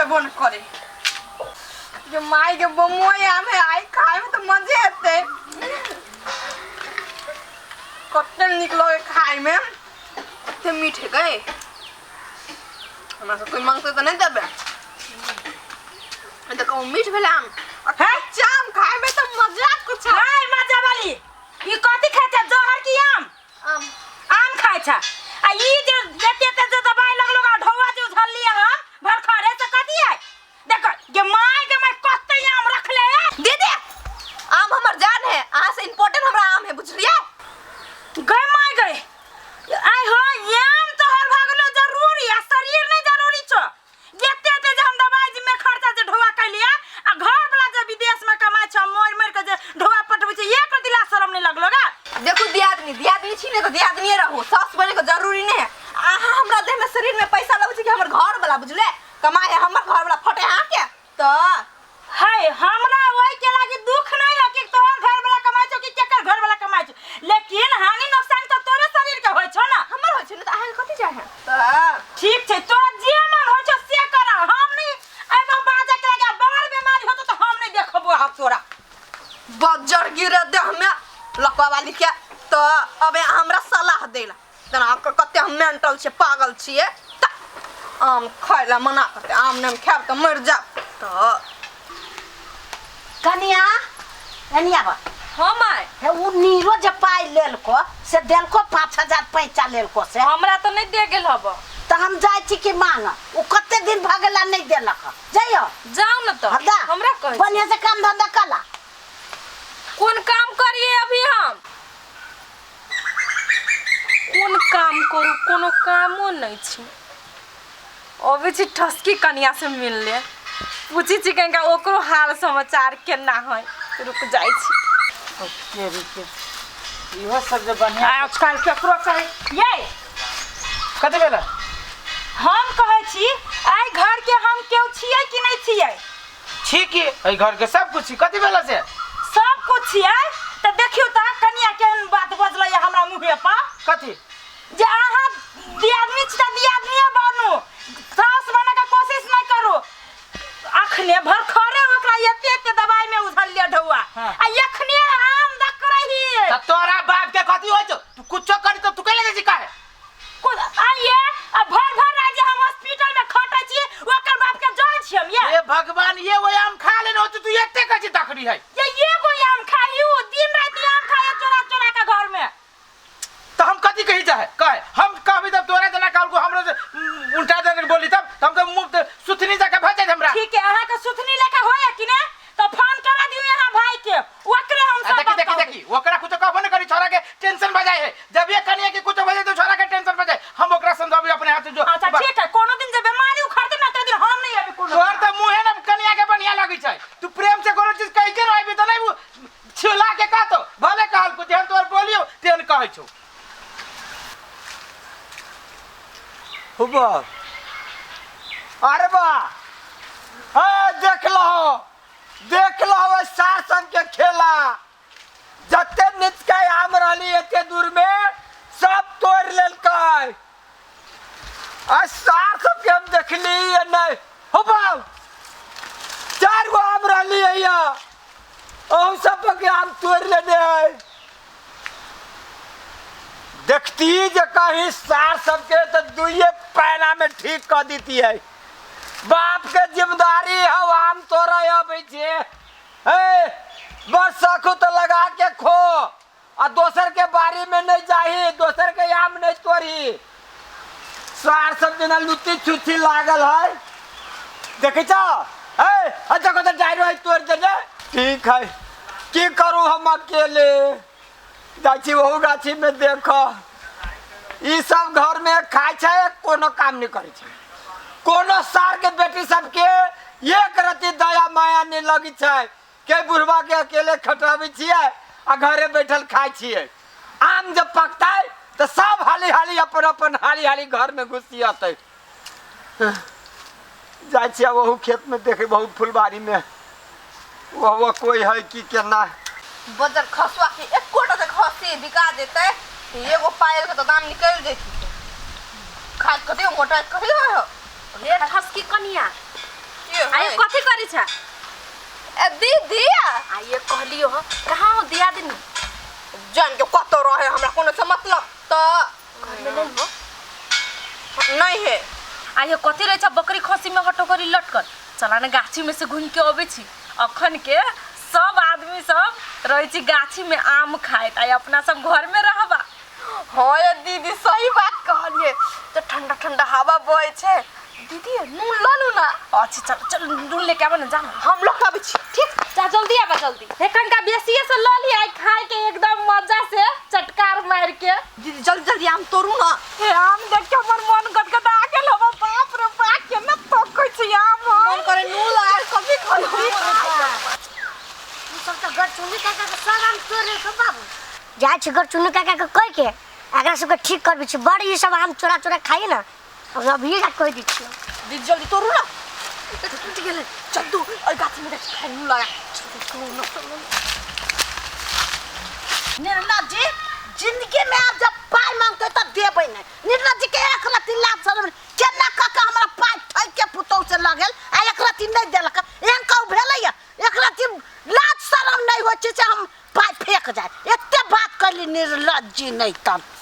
हेबो न करे जो माई के बमोई आमे आई खाए में तो मजे आते कत्ते निकलो खाए में ते मीठे गए हमरा से कोई मांगते तो नहीं देबे तो कहूं मीठ भेले आम है जाम खाए में तो मजा कुछ हाय मजा वाली ई कथि खाय छ जहर की आम खाय छ आ ई जे देते जो दवाई लगलो का ढौवा जो झल लिया ह भर खरे से कथि है देखो ये माय कत्ते आम रख ले दीदी आम हमर जान है आ से इंपोर्टेंट हमरा आम है बुझलिए गए माय गए आई हो आम तो हर भागलो जरूरी है शरीर नहीं जरूरी छ देते जे हम दवाई में खर्चा जे ढौवा कर लिया आ घर वाला जे विदेश में कमाय छ मोर के जे ढौवा पटबै छ एक दिला शरम नहीं लगलो गा देखो दियादनी छीने तो दियादनी रहू सास बने को जरूरी नहीं है आहा हमरा देह में शरीर में पैसा लगै छै कि हमर घर वाला बुझले कमाए है हमर घर वाला फटे हां के तो हाय हमरा ओइ के लागी दुख नहीं है कि तोर घर वाला कमाय छ कि केकर घर वाला कमाय छ लेकिन हानि नुकसान तो तोरे शरीर के होय छ ना हमर होय छै ना त आहा कथि चाहे तो ठीक छै तो जे मन होय छ से कर हम नहीं एमे बाजे के लागी बड़ बीमारी होतो तो हम नहीं देखबो हाथ तोरा बज्जर गिरे देह में लकवा वाली के तो अबे हमरा सलाह देला तना आपका कते हम मेंटल छे पागल छिए आम खाइला मना करते आम नहीं खाब तो मर जा तो कनिया बा हम आए हे उ नीरो जे पाई लेलको से देलको 5000 पैसा लेलको से हमरा तो नहीं दे गेल हबो त हम जाय छी कि मांग उ कते दिन भगेला नहीं देलक जाइयो जाओ न तो हमरा कह बढ़िया से काम धंधा कला कौन काम करिए अभी हम कौन काम करू कोनो कामो नहीं छी अबे छी ठसकी कनिया से मिल ले पूछी छी कहीं का ओकरो हाल समाचार केना है रुक जाई छी ओके रुके इहो सब जे बढ़िया आजकल केकरो कहे ये कते बेला हम कहे छी आई घर के हम केउ छियै कि नहीं छियै छी कि एई घर के सब कुछ कते बेला से सब कुछ छियै त देखियो त कनिया केहन बात बजलै हमरा मुंहे पर कथि जे अहाँ दियादनी छी त दियादनीए बनू सास बने के कोशिश नहीं करू अखने भर खरे ओकरा एते दवाई में उझल लिया ढौआ आ एखने आम दक रही त तोरा बाप के कथि होय छ तू कुछो करी त तू कैले जे काहे आइए आ भर रात हम हॉस्पिटल में खटै छी ओकर बाप के जान छी हम ये भगवान ये वो आम खा लेन हो तू एते कछि दखरी है ये कोई आम खाइयो दिन रात आम खाए चोरा के घर में तो हम कथि कहि जाए कहे हम कहबी तब तोरा जना काल को हमरो उल्टा दे बोली तब हम तो मुंह सुथनी जाके भज जाए हमरा ठीक है अहाँ के सुथनी लेके होय कि ने तो फोन करा दियो यहां भाई के ओकरे हम सब देखी ओकरा कुछ कहबो न करी छोरा के टेंशन बजाए है जब ये कनिया के कुछ बजाए तो छोरा के टेंशन बजाए हम ओकरा समझाबी अपने हाथ जो अच्छा ठीक है कोनो दिन जब बीमारी उखड़ते ना तो दिन हम नहीं आबी कोनो तोर त मुंहे न कनिया के बढ़िया लगी छै तू प्रेम से कोनो चीज कहि के रहबी त नहीं छिला के कहतो भले कहल को जेहन तोर बोलियो तेन कहै छौ हुबा अरे बा ए देख लो सार सब के खेला जते नित के आम रहली एते दूर में सब तोड़ लेलकै आ सार सब के हम देखली नहीं हुबा 4 गो आम रहली है ओ सब के आम तोड़ लेने है देखती जे कहीं सार सबके तो दुइये पैना में ठीक कर देती है बाप के जिम्मेदारी है आम तोड़ा अबै छे बस सखू तो लगा के खो आ दोसर के बारी में नहीं जाही दोसर के आम नहीं तोड़ी सार सब जना लुटी छुची लागल है देखे छो अच्छा को तो जाई तोड़ दे ठीक है की करूं हम अकेले जाची वहु गाछी में देखो ई सब घर में खाय छै कोनो काम नहीं करे छै कोनो सार के बेटी सब के एक रति दया माया नहीं लगी छै के बुढ़वा के अकेले खटाबी छिए आ घरे बैठल खाय छिए आम जब पकता है तो सब हाली हाली अपन हाली घर में घुसी आते जाय छिए वहु खेत में देखे बहुत फुलबारी में वो कोई है कि केना बजर खसवा के एक कोटा से खसी बिका देते एगो पायल के तो दाम निकल जैती खाद कते मोटा कथि हो ले ठसकी कनिया आइए कथी करी छा ए दीदी आइए कहलियो कहाँ हो दिया दिन जान के कतो रहे हमरा कोनो से मतलब तो घर में नहीं हो नहीं है। आइए कथी रहे छा बकरी खसी में हटो करी लटकर चला ना गाछी में से घूम के आवे छी अखन के सब आदमी सब रहे छी गाछी में आम खाए ताई अपना सब घर में रहबा। हाँ ये दीदी सही बात कहलिए तो ठंडा ठंडा हवा बहे छे दीदी नून लालू ना। अच्छा चल चल नून लेके आवा ना जा हम लोग आबे छी ठीक जा जल्दी आवा जल्दी एखन का बेसिए से ल ली आई खाए के एकदम मजा से चटकार मार के दीदी जल्दी जल्दी आम तोड़ू ना। हे आम देख के हमर मन गदगदा गेल हो बाप रे बाप के न तो कोई छी आम मन करे नून ला कभी खाली सब तो घर चुनी काका के सब आम तोड़े सब बाबू जा छी घर चुनी काका के कह के अगर सबके ठीक कर बिछ बड़ ई सब आम चोरा चोरा खाई ना अब अभी जा कह दी छी दीदी जल्दी तोड़ू ना टूट गेले चल तू और गाछ में देख खाई नून लगा निर्मला जी जिंदगी में आप जब पाई मांगते तो देबै नहीं। निर्मला जी के एक रति लाज शरम केना काका हमरा पाई ठई के पुतौ से लगल आ एक रति नहीं देलक एहन कहू भेलैया एक रति लाज शरम नहीं होय छै से हम पाई फेंक जाय एते बात कहली निर्मला जी नहीं तब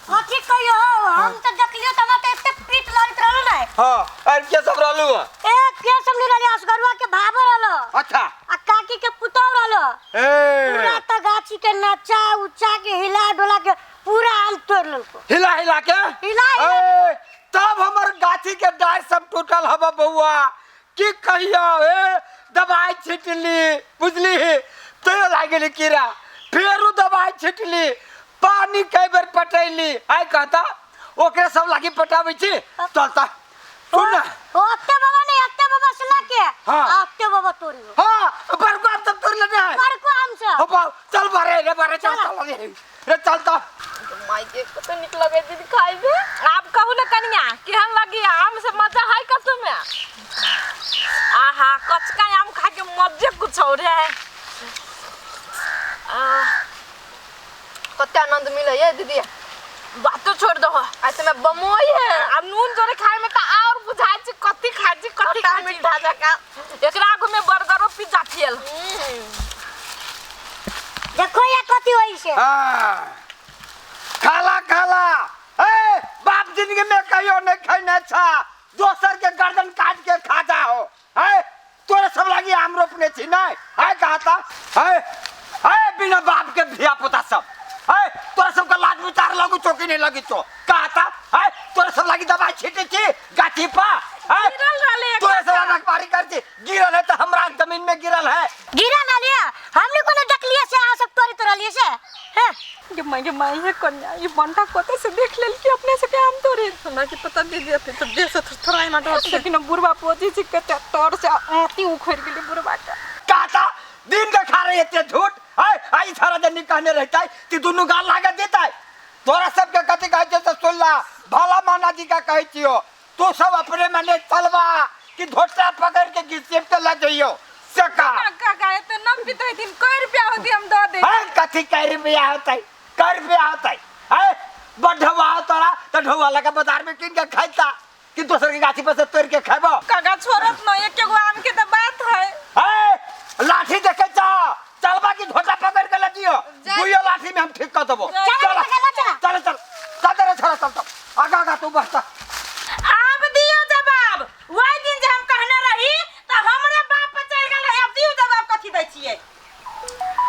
कथी कहियो हम तो देखलियो त हमरा एते पीट लड़त रहल नै। हां और के सब रहलू ए के सब नहीं रहले असगरवा के भाबो रहल अच्छा आ काकी के पुतौ रहल पूरा ए त गाछी के नचा उचा के हिला डोला के पूरा आम तोड़ लेलको हिला हिला के हिला ए तब हमर गाछी के डार सब टूटल हबा बउआ की कहियो ए दवाई छिटली बुझली तो लागली कीड़ा फेरू दवाई छिटली पानी कई बार पटैली आइ कहता ओकरे सब लागी पटाबै छी चलता सुन ना ओते बाबा नहीं अत्ते बाबा से लाके हाँ। अत्ते बाबा तोड़ियो हां बरको अब तक तोड़ लेना है बड़को आम से हो पाओ चल बारे रे बारे चल चल रे चलता माई के कते निक लगे दीदी खाइबे। आप कहू ना कनिया केहन लगी आम से मजा है का तुम्हें आहा कचका आम खा के मजे कुछ हो रे कते आनंद मिले ये दीदी बात तो छोड़ दो ऐसे में बमोई है आ नून जोरे खाए में त और बुझाई छी कथी खाई छी कथी खट्टा खाई मीठा जका एकरा आगू में बर्गर पिज्जा थियल देखो ये कथी होई से हां खाला खाला ए बाप जिंदगी में कहियो नहीं खाइने छा दोसर के गर्दन काट के खा जाओ है तोरे सब लागी आम रोपने छी नहीं है कहता है बिना बाप के धिया पुता सब है तोरे सब का लाज विचार लगू चौकी नहीं लगी तो कहता है तोरे सब लागी दवाई छीटे छी गाछी पा है गिरल रहले एक तोरे सब रखवारी कर छी गिरल है तो हमरा जमीन में गिरल है गिरा ना लिया हमने कोनो देख लिया से आ सब तोड़ी तोड़ लिए से हैं ये माई है कन्या ये बंटा कोते से देख लेल कि अपने से के आम तोड़े हमरा की पता दीदी अते तो देश से थोड़ा ही माटो लेकिन बुढ़वा पोजी से के तोड़ से आती उखड़ गेली बुढ़वा के कहता दिन का खा रही है झूठ है आई सारा दिन कहने रहता है कि दोनों गाल लागे देता है तोरा सब के कथी कहै छै त सुन ला भला माना जी का कहै छियो तू सब अपने मने चलवा कि धोटा पकड़ के घिसेप के ला जइयो से का काका एते नम पितै दिन कै रुपया होती हम दे दे है कथी कै रुपया होतै कै रुपया होतै है बढ़वा तोरा त ढौवा लगा बाजार में किन के खाइता कि दोसर के गाछी पर से तोड़ के खाबो काका छोड़त न एक एगो आम के त बात है लाठी देखे जा चलबा की धोटा पकड़ के लगियो दुइयो लाठी में हम ठीक कर देबो चल चल चल सादर छोरा चल तो आगा आगा तू बस अब दियो जवाब वही दिन जे हम कहने रही त हमरे बाप पे चल गेल अब दियो जवाब कथि दै छियै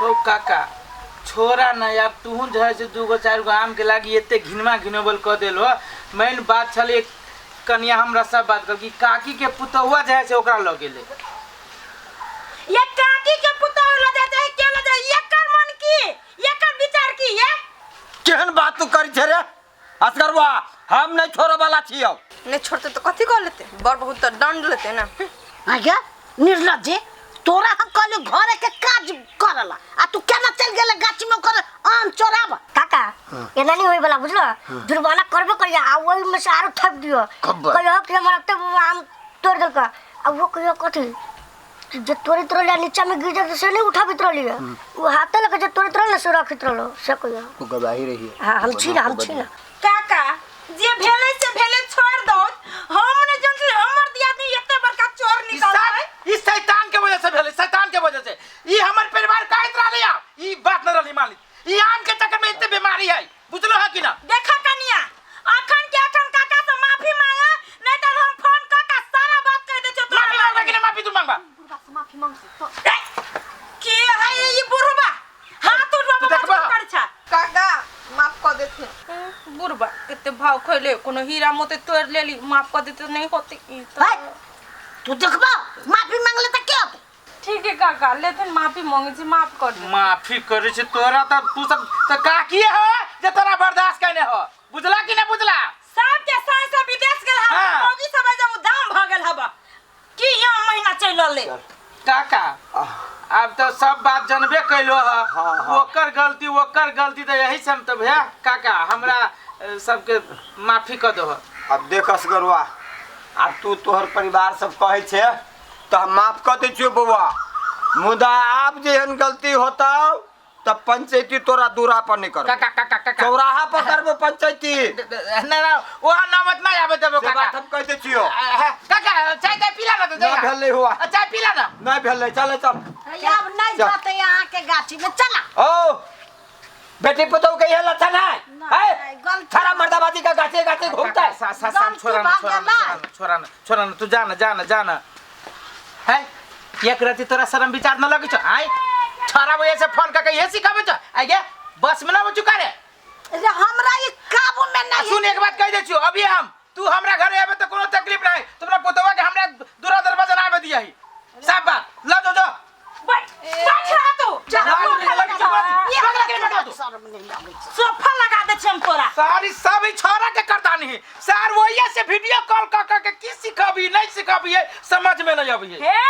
ओ काका छोरा न अब तू जो है से दूगो चार गो आम के लागी एते घिनमा घिनोबल क देलो मेन बात छले कनिया हमरा सब बात कर कि काकी के पुतौआ जे है से ओकरा ल गेले ये काकी के पुतौआ ल जाते है के ल जाए एकर मन की एकर विचार की ये केहन बात तू करी छे रे असगरवा हम नहीं छोड़े वाला छियो नहीं छोड़ते तो कथी कर लेते बड़ बहुत तो दंड लेते ना आगे निर्लज जी तोरा हम कहले घरे के काज करला आ तू केना चल गेले गाछ में कर आम चोराब काका एना नहीं होई वाला बुझलो जुर्माना करबे करिया आ ओई में से आरो ठप दियो कहियो कि हमरा त आम तोड़ देलका आ वो कहियो कथि जे तोरी तोड़ नीचे में गिर जाते से नहीं उठा बितर लिया वो हाथ लगे जे तोरी तोड़ से रखित रहलो से कहियो तू गवाही रही हां हम छी ना काका जे भेले से भेले छोड़ दो हमने जन से हमर दिया दी एते बड़का चोर मांगबा बुढ़वा से माफी मांगते तो के है ये बुढ़वा हाथ उठवा तू देखबा। कर छा काका माफ कर देते बुढ़वा कितने भाव खैले कोनो हीरा मोती तोड़ लेली माफ कर देते नहीं होती ई तो भाई तू देखबा माफी मांगले त के होते ठीक है काका लेकिन माफी मांगे छी माफ कर दे माफी करे छे तोरा त तू सब त का किए हो जे तोरा बर्दाश्त कने हो बुझला कि नहीं बुझला सब के साथ से विदेश गेल हाँ। हम मौगी सब जब दाम भ गेल हबा कि यहाँ महीना चल ले काका अब तो सब बात जानबे कैलो ह हाँ। ओकर गलती तो यही से हम तो भैया काका हमरा सबके माफी कर दो अब देख असगरुआ अब तू तोहर परिवार सब कहे छे तो हम माफ कर दे छियो बउआ मुदा आप जेहन गलती होता तब पंचायती तोरा दूरा पर नहीं कर काका काका काका चौराहा पर करबो पंचायती ना ना वो नमत ना आबे देबो से काका बात हम कहते छियो काका चाय चाय पीला ना तो ना भेले हुआ चाय पीला ना नहीं भेले चल चल अब नहीं जाते यहाँ के गाछी में चला ओ बेटी पुतौ के ये लक्षण है नहीं, गलती- सारा मर्दाबाजी का गाछे गाछे घूमता है छोरा ना तू जाना है एक राती तोरा शर्म विचार न लगे छ आय छोरा वो ऐसे फोन करके ये सिखाबे छ आगे बस में ना हो चुका रे अरे हमरा ये काबू में नहीं सुन एक बात कह दे छियो अभी हम तू हमरा घरे आबे तो कोनो तकलीफ नहीं तुमरा पुतवा के हमरा दूरा दरवाजा ना आबे दिया ही सब बात ला दो बैठ रहा तू शर्म नहीं लगे सोफा लगा दे छम तोरा सारी सब ही छोरा के करता नहीं सर वो ये से वीडियो कॉल कर के की सिखाबी नहीं सिखाबी है समझ में नहीं आबी है हे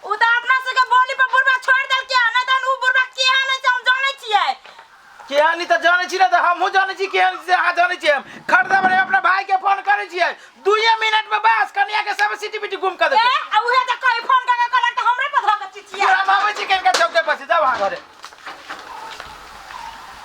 उ त अपना से के बोली पर बुढ़वा छोड़ देल के ना त उ बुढ़वा के हाने से हम जाने छियै केहानी तो जाने छी ना तो हमहू जाने छी केहानी से हां जाने छी हम खरदा बरे अपना भाई के फोन करे छी 2 मिनट में बस कन्या के सब सिटी गुम कर दे ए उहे त कोई फोन करके कहलक त हमरे पर धक चिचिया पूरा मावे छी के चौक के पास जाओ घरे